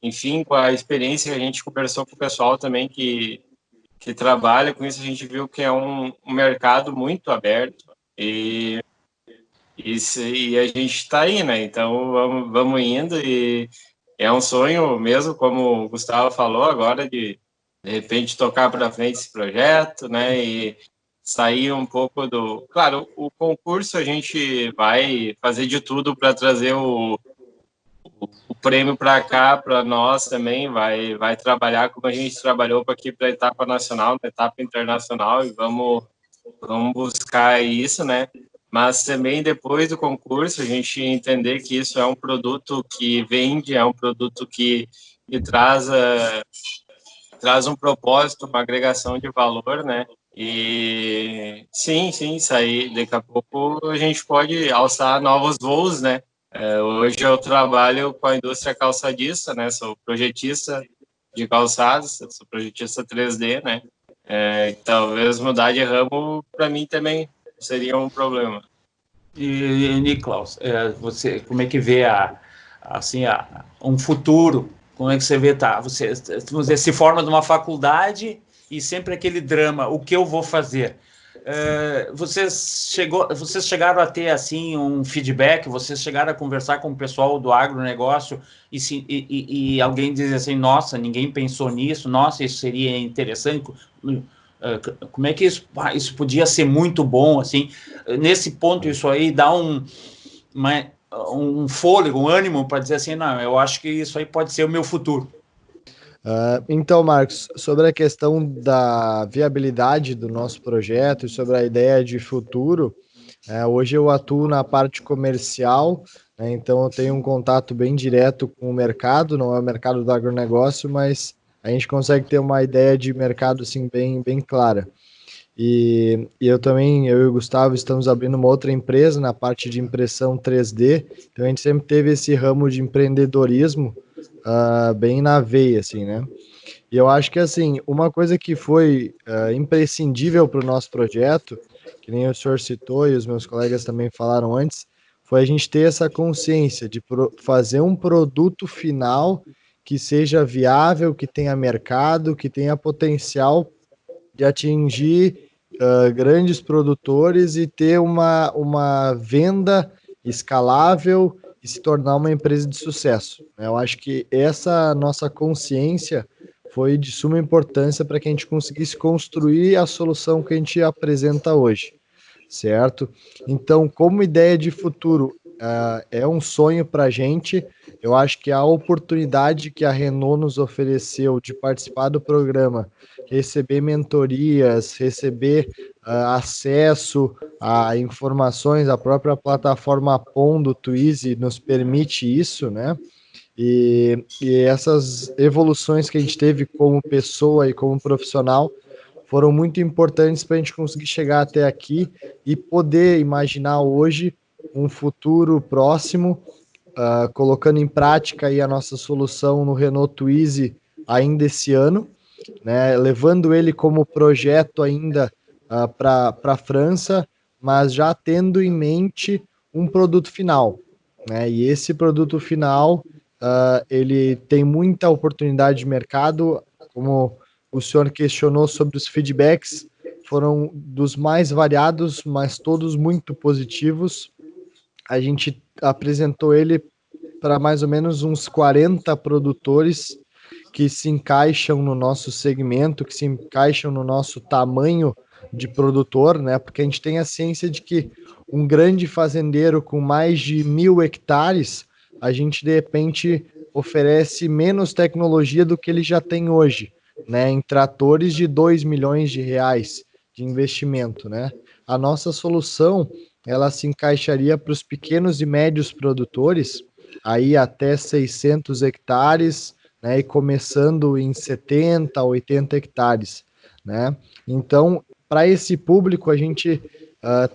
enfim, com a experiência que a gente conversou com o pessoal também que trabalha com isso, a gente viu que é um mercado muito aberto e a gente está aí, né? Então, vamos indo e é um sonho mesmo, como o Gustavo falou agora, de repente tocar para frente esse projeto, né? E sair um pouco do... Claro, o concurso a gente vai fazer de tudo para trazer o prêmio para cá, para nós também, vai trabalhar como a gente trabalhou aqui para a etapa nacional, para a etapa internacional, e vamos buscar isso, né? Mas também depois do concurso, a gente entender que isso é um produto que vende, é um produto que traz um propósito, uma agregação de valor, né? E sim, sair. Daqui a pouco a gente pode alçar novos voos, né? Hoje eu trabalho com a indústria calçadista, né? Sou projetista de calçados, sou projetista 3D, né? Talvez mudar de ramo para mim também seria um problema. E Niklaus, você como é que vê um futuro? Como é que você vê, você, vamos dizer, se forma de uma faculdade e sempre aquele drama, o que eu vou fazer? Vocês chegaram a ter assim um feedback, vocês chegaram a conversar com o pessoal do agronegócio e alguém diz assim, nossa, ninguém pensou nisso, nossa, isso seria interessante. Como é que isso podia ser muito bom, assim, nesse ponto isso aí dá um fôlego, um ânimo para dizer assim, não, eu acho que isso aí pode ser o meu futuro. Então, Marcos, sobre a questão da viabilidade do nosso projeto e sobre a ideia de futuro, hoje eu atuo na parte comercial, né, então eu tenho um contato bem direto com o mercado, não é o mercado do agronegócio, mas a gente consegue ter uma ideia de mercado assim, bem clara. E eu e o Gustavo estamos abrindo uma outra empresa na parte de impressão 3D, então a gente sempre teve esse ramo de empreendedorismo bem na veia, assim, né? E eu acho que, assim, uma coisa que foi imprescindível para o nosso projeto, que nem o senhor citou e os meus colegas também falaram antes, foi a gente ter essa consciência de fazer um produto final que seja viável, que tenha mercado, que tenha potencial de atingir grandes produtores e ter uma venda escalável e se tornar uma empresa de sucesso. Eu acho que essa nossa consciência foi de suma importância para que a gente conseguisse construir a solução que a gente apresenta hoje, certo? Então, como ideia de futuro, é um sonho para a gente. Eu acho que a oportunidade que a Renault nos ofereceu de participar do programa, receber mentorias, receber acesso a informações, a própria plataforma POM do Twizy nos permite isso, né? E essas evoluções que a gente teve como pessoa e como profissional foram muito importantes para a gente conseguir chegar até aqui e poder imaginar hoje um futuro próximo, colocando em prática aí a nossa solução no Renault Twizy ainda esse ano, né, levando ele como projeto ainda para a França, mas já tendo em mente um produto final, né, e esse produto final ele tem muita oportunidade de mercado, como o senhor questionou sobre os feedbacks, foram dos mais variados, mas todos muito positivos. A gente apresentou ele para mais ou menos uns 40 produtores que se encaixam no nosso segmento, que se encaixam no nosso tamanho de produtor, né? Porque a gente tem a ciência de que um grande fazendeiro com mais de 1.000 hectares, a gente de repente oferece menos tecnologia do que ele já tem hoje, né? Em tratores de 2 milhões de reais de investimento, né? A nossa solução, ela se encaixaria para os pequenos e médios produtores, aí até 600 hectares, né, e começando em 70, 80 hectares, né? Então, para esse público, a gente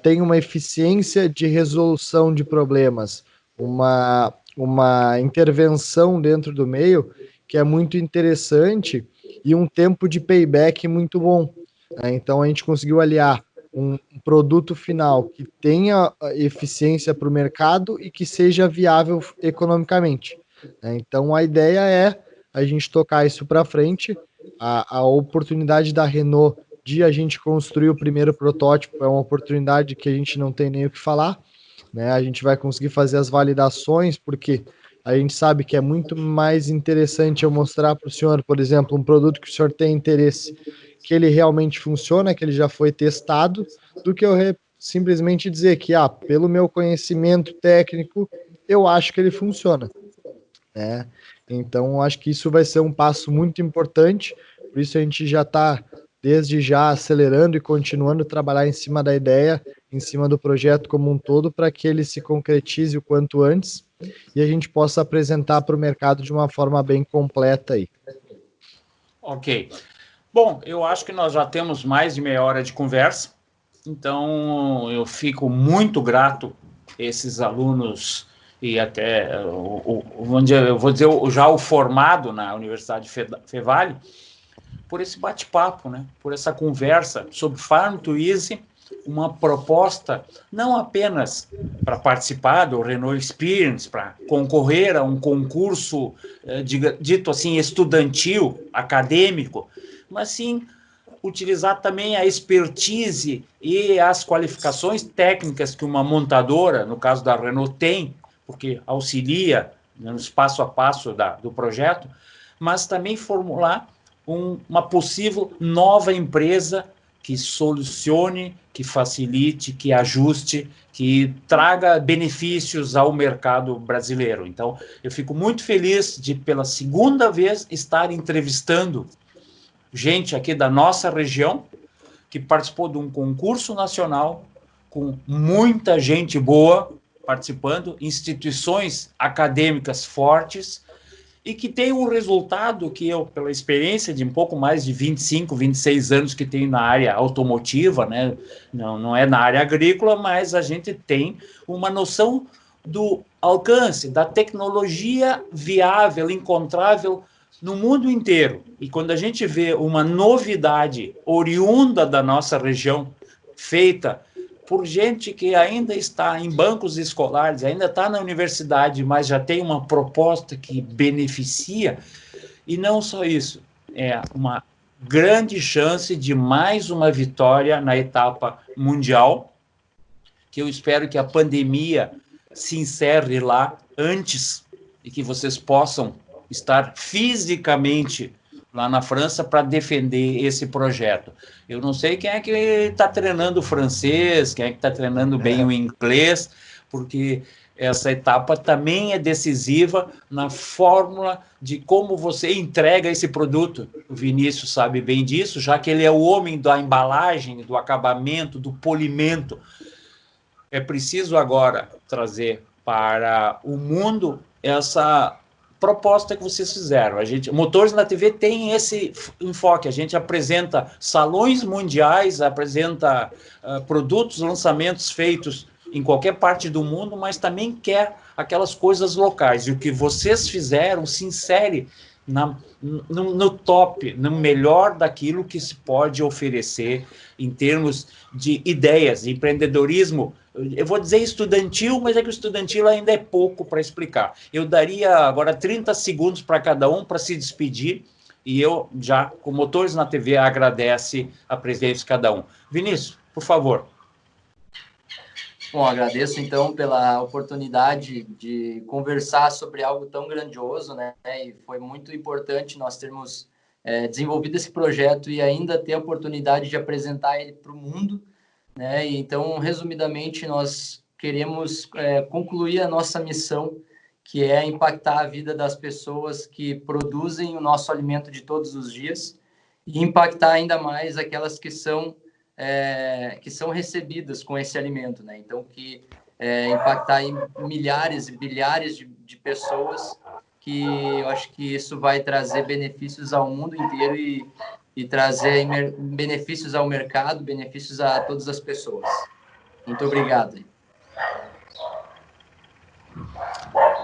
tem uma eficiência de resolução de problemas, uma intervenção dentro do meio que é muito interessante e um tempo de payback muito bom, né? Então, a gente conseguiu aliar um produto final que tenha eficiência para o mercado e que seja viável economicamente, né? Então, a ideia é a gente tocar isso para frente. A oportunidade da Renault de a gente construir o primeiro protótipo é uma oportunidade que a gente não tem nem o que falar, né? A gente vai conseguir fazer as validações, porque a gente sabe que é muito mais interessante eu mostrar para o senhor, por exemplo, um produto que o senhor tem interesse, que ele realmente funciona, que ele já foi testado, do que eu simplesmente dizer que, pelo meu conhecimento técnico, eu acho que ele funciona, né? Então, acho que isso vai ser um passo muito importante, por isso a gente já está, desde já, acelerando e continuando a trabalhar em cima da ideia, em cima do projeto como um todo, para que ele se concretize o quanto antes e a gente possa apresentar para o mercado de uma forma bem completa aí. Ok. Bom, eu acho que nós já temos mais de meia hora de conversa, então eu fico muito grato a esses alunos e até, eu vou dizer, já o formado na Universidade Fevale, por esse bate-papo, né? Por essa conversa sobre Farm to Easy, uma proposta não apenas para participar do Renault Experience, para concorrer a um concurso, dito assim, estudantil, acadêmico, mas sim utilizar também a expertise e as qualificações técnicas que uma montadora, no caso da Renault, tem, porque auxilia no passo a passo do projeto, mas também formular uma possível nova empresa que solucione, que facilite, que ajuste, que traga benefícios ao mercado brasileiro. Então, eu fico muito feliz de, pela segunda vez, estar entrevistando gente aqui da nossa região, que participou de um concurso nacional, com muita gente boa participando, instituições acadêmicas fortes, e que tem um resultado que eu, pela experiência de um pouco mais de 25, 26 anos que tenho na área automotiva, né? Não é na área agrícola, mas a gente tem uma noção do alcance, da tecnologia viável, encontrável no mundo inteiro, e quando a gente vê uma novidade oriunda da nossa região, feita por gente que ainda está em bancos escolares, ainda está na universidade, mas já tem uma proposta que beneficia, e não só isso, é uma grande chance de mais uma vitória na etapa mundial, que eu espero que a pandemia se encerre lá antes e que vocês possam estar fisicamente lá na França para defender esse projeto. Eu não sei quem é que está treinando o francês, quem é que está treinando bem o inglês, porque essa etapa também é decisiva na fórmula de como você entrega esse produto. O Vinícius sabe bem disso, já que ele é o homem da embalagem, do acabamento, do polimento. É preciso agora trazer para o mundo essa proposta que vocês fizeram. Motores na TV tem esse enfoque. A gente apresenta salões mundiais, apresenta produtos, lançamentos feitos em qualquer parte do mundo, mas também quer aquelas coisas locais. E o que vocês fizeram se insere no top, no melhor daquilo que se pode oferecer em termos de ideias, de empreendedorismo. Eu vou dizer estudantil, mas é que o estudantil ainda é pouco para explicar. Eu daria agora 30 segundos para cada um para se despedir, e eu já, com Motores na TV, agradece a presença de cada um. Vinícius, por favor. Bom, agradeço então pela oportunidade de conversar sobre algo tão grandioso, né? E foi muito importante nós termos desenvolvido esse projeto e ainda ter a oportunidade de apresentar ele para o mundo, né? E então, resumidamente, nós queremos concluir a nossa missão, que é impactar a vida das pessoas que produzem o nosso alimento de todos os dias e impactar ainda mais aquelas que são recebidas com esse alimento, né? Então, impactar em milhares e bilhares de pessoas, que eu acho que isso vai trazer benefícios ao mundo inteiro e trazer benefícios ao mercado, benefícios a todas as pessoas. Muito obrigado.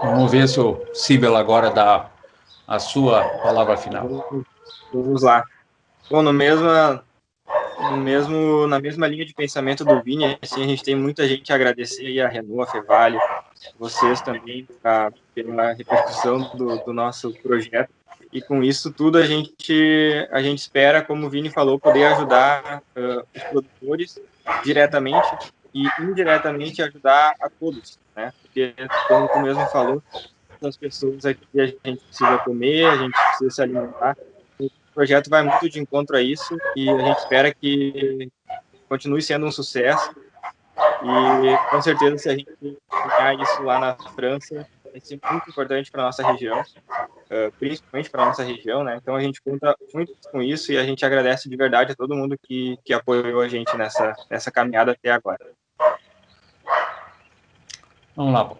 Vamos ver se o Cíbel agora dá a sua palavra final. Vamos lá. Bom, na mesma linha de pensamento do Vini, assim, a gente tem muita gente a agradecer aí, a Renault, a Fevale, vocês também, pela repercussão do nosso projeto. E com isso tudo a gente espera, como o Vini falou, poder ajudar os produtores diretamente e indiretamente ajudar a todos, né? Porque, como tu mesmo falou, as pessoas aqui a gente precisa comer, a gente precisa se alimentar. O projeto vai muito de encontro a isso e a gente espera que continue sendo um sucesso. E com certeza, se a gente ganhar isso lá na França, vai ser muito importante para a nossa região, principalmente para a nossa região, né? Então a gente conta muito com isso e a gente agradece de verdade a todo mundo que apoiou a gente nessa caminhada até agora. Vamos lá, Paulo.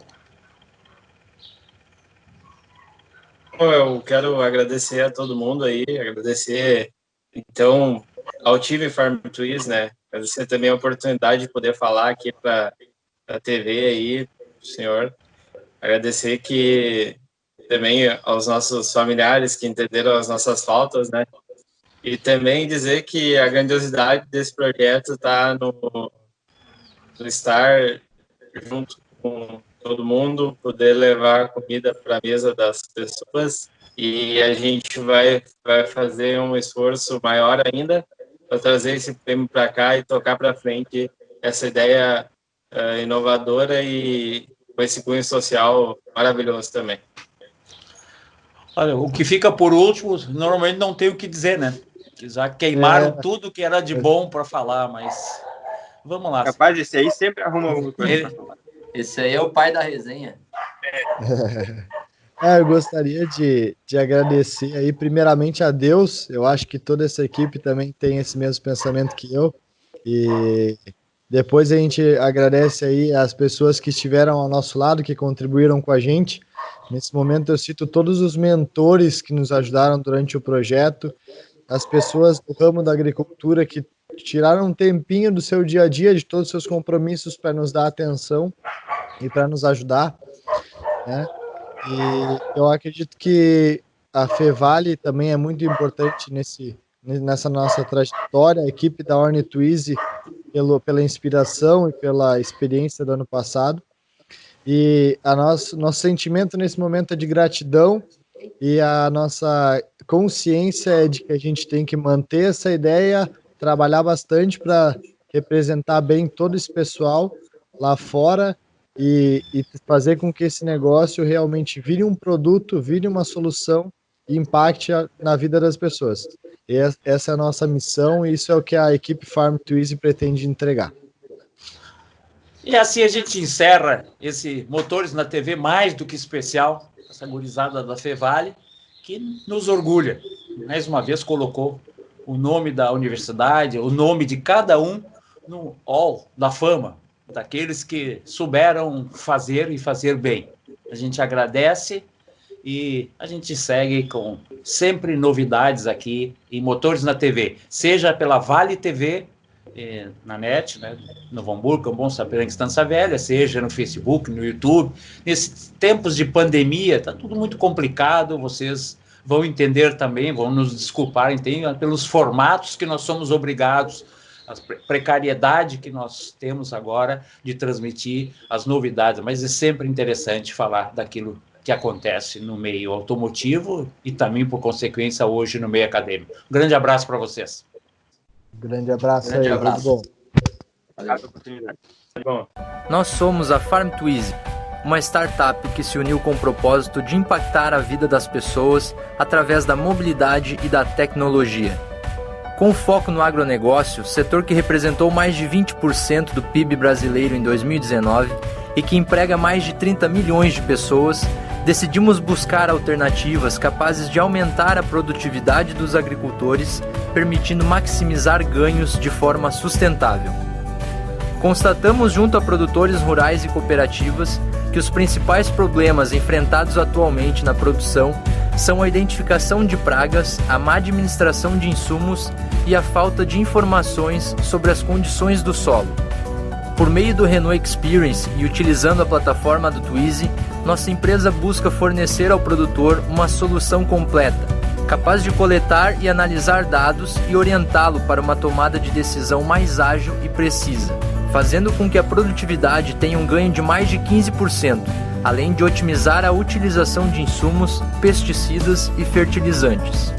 Eu quero agradecer a todo mundo aí, agradecer, então, ao time Farm Twist, né? Agradecer também a oportunidade de poder falar aqui para a TV aí, senhor. Agradecer que também aos nossos familiares que entenderam as nossas faltas, né? E também dizer que a grandiosidade desse projeto está no estar junto com todo mundo, poder levar comida para a mesa das pessoas, e a gente vai fazer um esforço maior ainda para trazer esse prêmio para cá e tocar para frente essa ideia inovadora e com esse cunho social maravilhoso também. Olha, o que fica por último, normalmente não tem o que dizer, né? Já queimaram tudo que era de bom para falar, mas vamos lá. Capaz, esse aí sempre arruma alguma coisa para falar. Esse aí é o pai da resenha. Eu gostaria de agradecer aí primeiramente a Deus. Eu acho que toda essa equipe também tem esse mesmo pensamento que eu. E depois a gente agradece aí as pessoas que estiveram ao nosso lado, que contribuíram com a gente. Nesse momento eu cito todos os mentores que nos ajudaram durante o projeto, as pessoas do ramo da agricultura que tiraram um tempinho do seu dia a dia, de todos os seus compromissos, para nos dar atenção e para nos ajudar, né? E eu acredito que a Fevale também é muito importante nessa nossa trajetória, a equipe da Ornitwizy pela inspiração e pela experiência do ano passado. E nosso sentimento nesse momento é de gratidão, e a nossa consciência é de que a gente tem que manter essa ideia, trabalhar bastante para representar bem todo esse pessoal lá fora e fazer com que esse negócio realmente vire um produto, vire uma solução e impacte na vida das pessoas. E essa é a nossa missão, e isso é o que a equipe Farm2Easy pretende entregar. E assim a gente encerra esse Motores na TV mais do que especial, essa gurizada da Fevale, que nos orgulha. Mais uma vez colocou o nome da universidade, o nome de cada um no hall da fama, daqueles que souberam fazer e fazer bem. A gente agradece e a gente segue com sempre novidades aqui em Motores na TV, seja pela Vale TV, na net, né, Novo Hamburgo, Cambon, Sapiranga, Estância Velha, seja no Facebook, no YouTube. Nesses tempos de pandemia, está tudo muito complicado, vocês vão entender também, vão nos desculpar, entendem, pelos formatos que nós somos obrigados, a precariedade que nós temos agora de transmitir as novidades, mas é sempre interessante falar daquilo que acontece no meio automotivo e também, por consequência, hoje no meio acadêmico. Um grande abraço para vocês. Grande abraço. Grande abraço. Bom. Obrigado pela oportunidade. Bom. Nós somos a Farm2Easy, uma startup que se uniu com o propósito de impactar a vida das pessoas através da mobilidade e da tecnologia. Com foco no agronegócio, setor que representou mais de 20% do PIB brasileiro em 2019 e que emprega mais de 30 milhões de pessoas, decidimos buscar alternativas capazes de aumentar a produtividade dos agricultores, permitindo maximizar ganhos de forma sustentável. Constatamos junto a produtores rurais e cooperativas que os principais problemas enfrentados atualmente na produção são a identificação de pragas, a má administração de insumos e a falta de informações sobre as condições do solo. Por meio do Renault Experience e utilizando a plataforma do Twizy, nossa empresa busca fornecer ao produtor uma solução completa, capaz de coletar e analisar dados e orientá-lo para uma tomada de decisão mais ágil e precisa, fazendo com que a produtividade tenha um ganho de mais de 15%, além de otimizar a utilização de insumos, pesticidas e fertilizantes.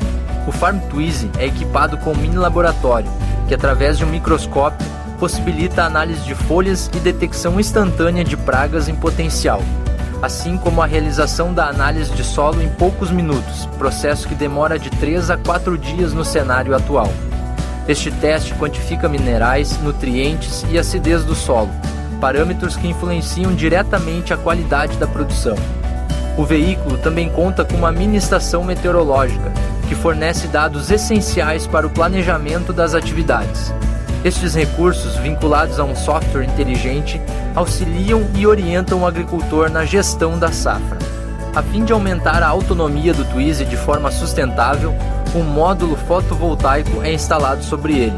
O Farm2Easy é equipado com um mini laboratório, que através de um microscópio possibilita a análise de folhas e detecção instantânea de pragas em potencial, assim como a realização da análise de solo em poucos minutos, processo que demora de 3 a 4 dias no cenário atual. Este teste quantifica minerais, nutrientes e acidez do solo, parâmetros que influenciam diretamente a qualidade da produção. O veículo também conta com uma mini estação meteorológica, que fornece dados essenciais para o planejamento das atividades. Estes recursos, vinculados a um software inteligente, auxiliam e orientam o agricultor na gestão da safra. A fim de aumentar a autonomia do Twizy de forma sustentável, um módulo fotovoltaico é instalado sobre ele.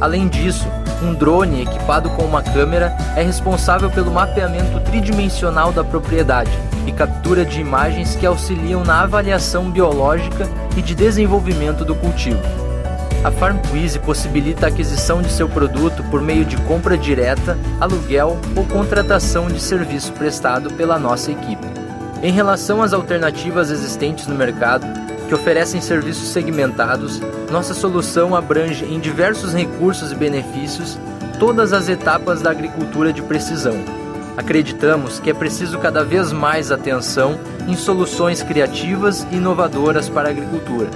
Além disso, um drone equipado com uma câmera é responsável pelo mapeamento tridimensional da propriedade e captura de imagens que auxiliam na avaliação biológica e de desenvolvimento do cultivo. A Farm2Easy possibilita a aquisição de seu produto por meio de compra direta, aluguel ou contratação de serviço prestado pela nossa equipe. Em relação às alternativas existentes no mercado, que oferecem serviços segmentados, nossa solução abrange em diversos recursos e benefícios todas as etapas da agricultura de precisão. Acreditamos que é preciso cada vez mais atenção em soluções criativas e inovadoras para a agricultura.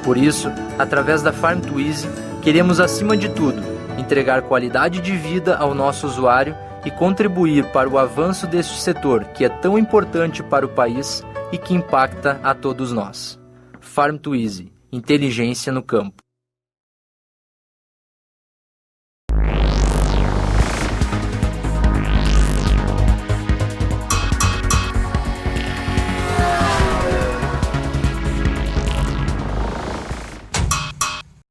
Por isso, através da Farm2Easy, queremos, acima de tudo, entregar qualidade de vida ao nosso usuário e contribuir para o avanço deste setor que é tão importante para o país e que impacta a todos nós. Farm2Easy, inteligência no campo.